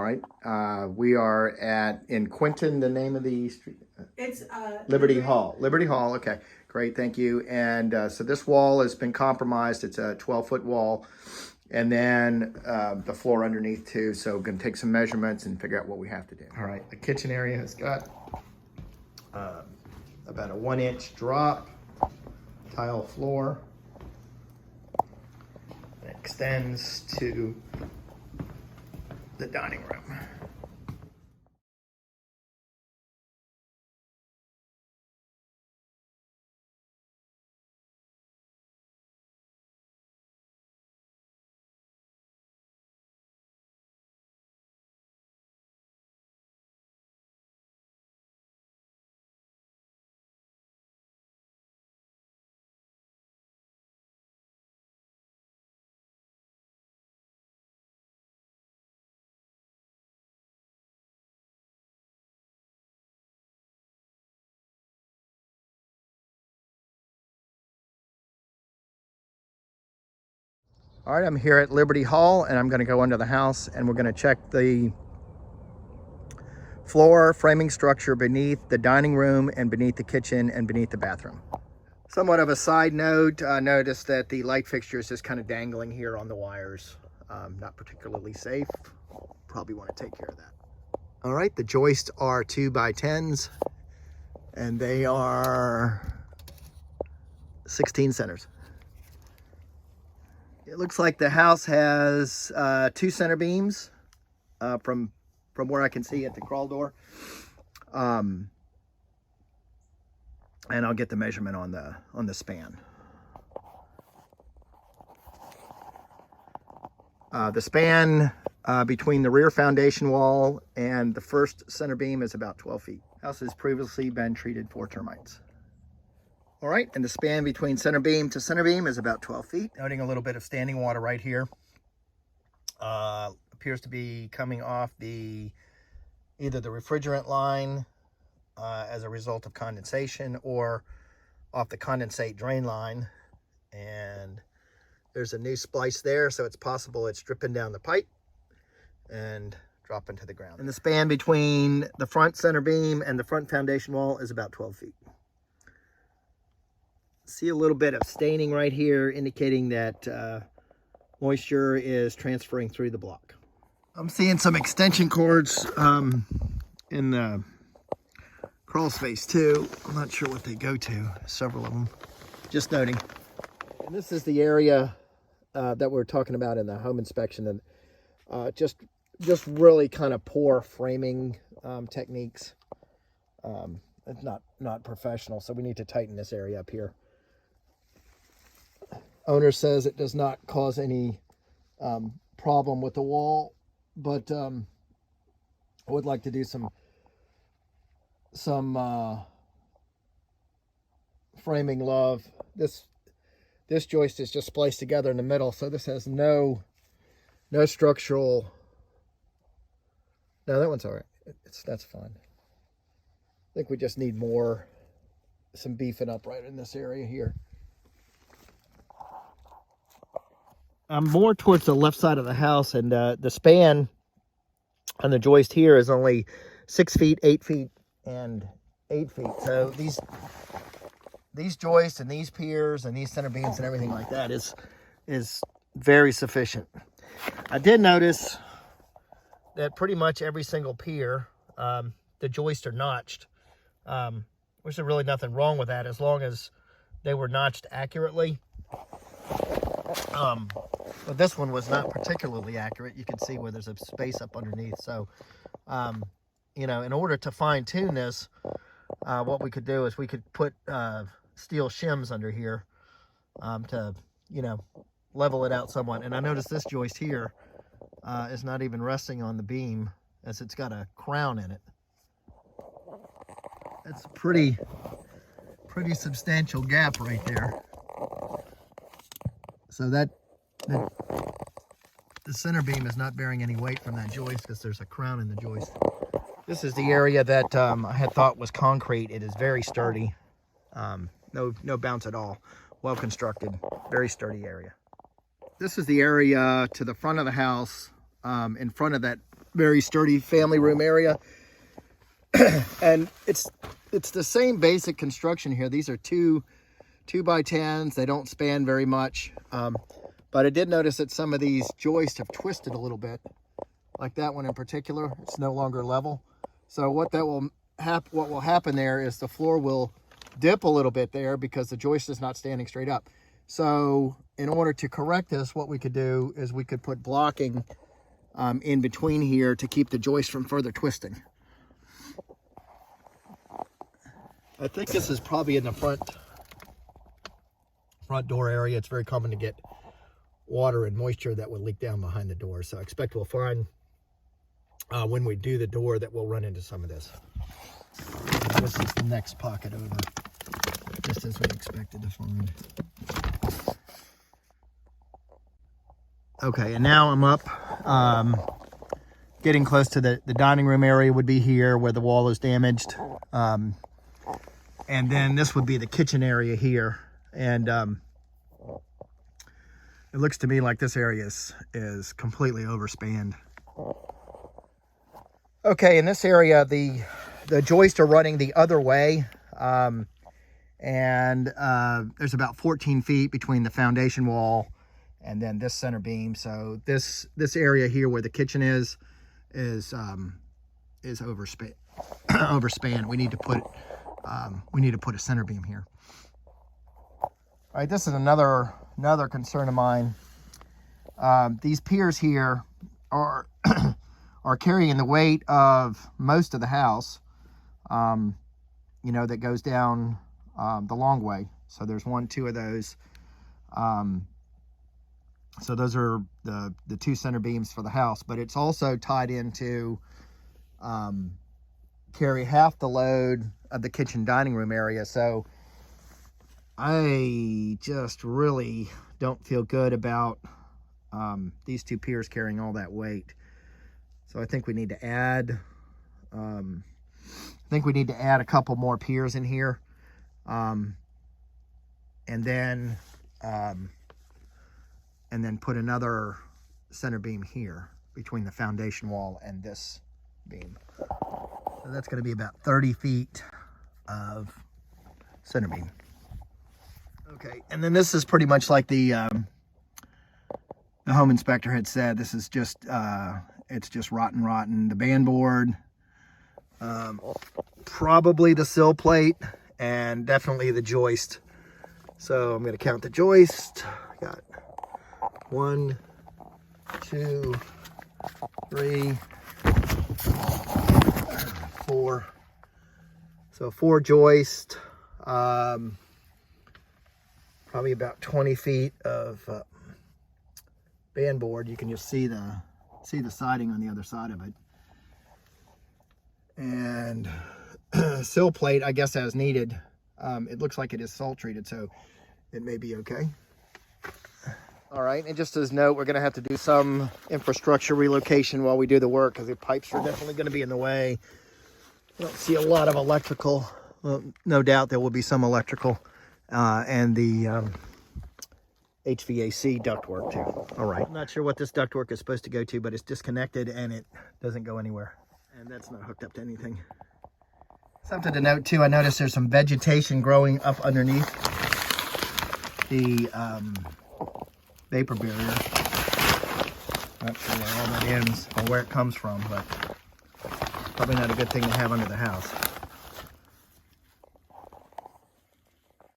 All right. We are in Quinton, the name of the street? It's Liberty Hall. Liberty Hall. Okay, great. Thank you. And so this wall has been compromised. It's a 12-foot wall. And then the floor underneath too. So we're going to take some measurements and figure out what we have to do. All right. The kitchen area has got about a 1-inch drop, tile floor. It extends to the dining room. All right, I'm here at Liberty Hall and I'm going to go under the house and we're going to check the floor framing structure beneath the dining room and beneath the kitchen and beneath the bathroom. Somewhat of a side note, notice that the light fixture is just kind of dangling here on the wires. Not particularly safe. Probably want to take care of that. All right, the joists are 2x10s and they are 16 centers. It looks like the house has 2 center beams from where I can see at the crawl door. And I'll get the measurement on the span. The span between the rear foundation wall and the first center beam is about 12 feet. House has previously been treated for termites. All right, and the span between center beam to center beam is about 12 feet. Noting a little bit of standing water right here. Appears to be coming off either the refrigerant line as a result of condensation or off the condensate drain line. And there's a new splice there, so it's possible it's dripping down the pipe and dropping to the ground. And the span between the front center beam and the front foundation wall is about 12 feet. See a little bit of staining right here indicating that moisture is transferring through the block. I'm seeing some extension cords in the crawl space too. I'm not sure what they go to, several of them. Just noting. And this is the area that we're talking about in the home inspection, and just really kind of poor framing techniques. It's not professional, so we need to tighten this area up here. Owner says it does not cause any problem with the wall, but I would like to do some framing love. This joist is just spliced together in the middle, so this has no structural. No, that one's all right. That's fine. I think we just need some beefing up right in this area here. I'm more towards the left side of the house, and the span on the joist here is only 6 feet, 8 feet, and 8 feet. So these joists and these piers and these center beams and everything like that is very sufficient. I did notice that pretty much every single pier, the joists are notched, which is really nothing wrong with that as long as they were notched accurately. But this one was not particularly accurate. You can see where there's a space up underneath. So, you know, in order to fine tune this, what we could do is we could put steel shims under here to, you know, level it out somewhat. And I noticed this joist here is not even resting on the beam, as it's got a crown in it. That's a pretty substantial gap right there. So the center beam is not bearing any weight from that joist because there's a crown in the joist. This is the area that I had thought was concrete. It is very sturdy. No bounce at all. Well constructed, very sturdy area. This is the area to the front of the house, in front of that very sturdy family room area. And it's the same basic construction here. These are two by 10s. They don't span very much. But I did notice that some of these joists have twisted a little bit, like that one in particular. It's no longer level. So what will happen there is the floor will dip a little bit there because the joist is not standing straight up. So in order to correct this, what we could do is we could put blocking in between here to keep the joist from further twisting. I think this is probably in the front door area. It's very common to get water and moisture that would leak down behind the door. So I expect we'll find when we do the door that we'll run into some of this. This is the next pocket over, just as we expected to find. Okay, and now I'm up, getting close to the dining room area would be here where the wall is damaged. And then this would be the kitchen area here. And it looks to me like this area is completely overspanned. Okay, in this area, the joists are running the other way. And there's about 14 feet between the foundation wall and then this center beam. So this area here where the kitchen is overspan. We need to put a center beam here. All right, this is another concern of mine. These piers here are are carrying the weight of most of the house, you know, that goes down the long way. So there's 2 of those. So those are the 2 center beams for the house, but it's also tied into carry half the load of the kitchen dining room area. So I just really don't feel good about these 2 piers carrying all that weight. So I think we need to add a couple more piers in here, and then put another center beam here between the foundation wall and this beam. So that's going to be about 30 feet of center beam. Okay, and then this is pretty much like the home inspector had said. This is just it's just rotten. The baseboard, probably the sill plate, and definitely the joist. So I'm going to count the joist. Got 1, 2, 3, 4. So 4 joists. Probably about 20 feet of baseboard. You can just see the siding on the other side of it. And sill plate, I guess, as needed. It looks like it is salt treated, so it may be okay. All right, and just as a note, we're going to have to do some infrastructure relocation while we do the work, because the pipes are definitely going to be in the way. I don't see a lot of electrical. Well, no doubt there will be some electrical, and the HVAC ductwork too. All right, I'm not sure what this ductwork is supposed to go to, but it's disconnected and it doesn't go anywhere. And that's not hooked up to anything. Something to note too, I noticed there's some vegetation growing up underneath the vapor barrier. Not sure where all that ends or where it comes from, but probably not a good thing to have under the house.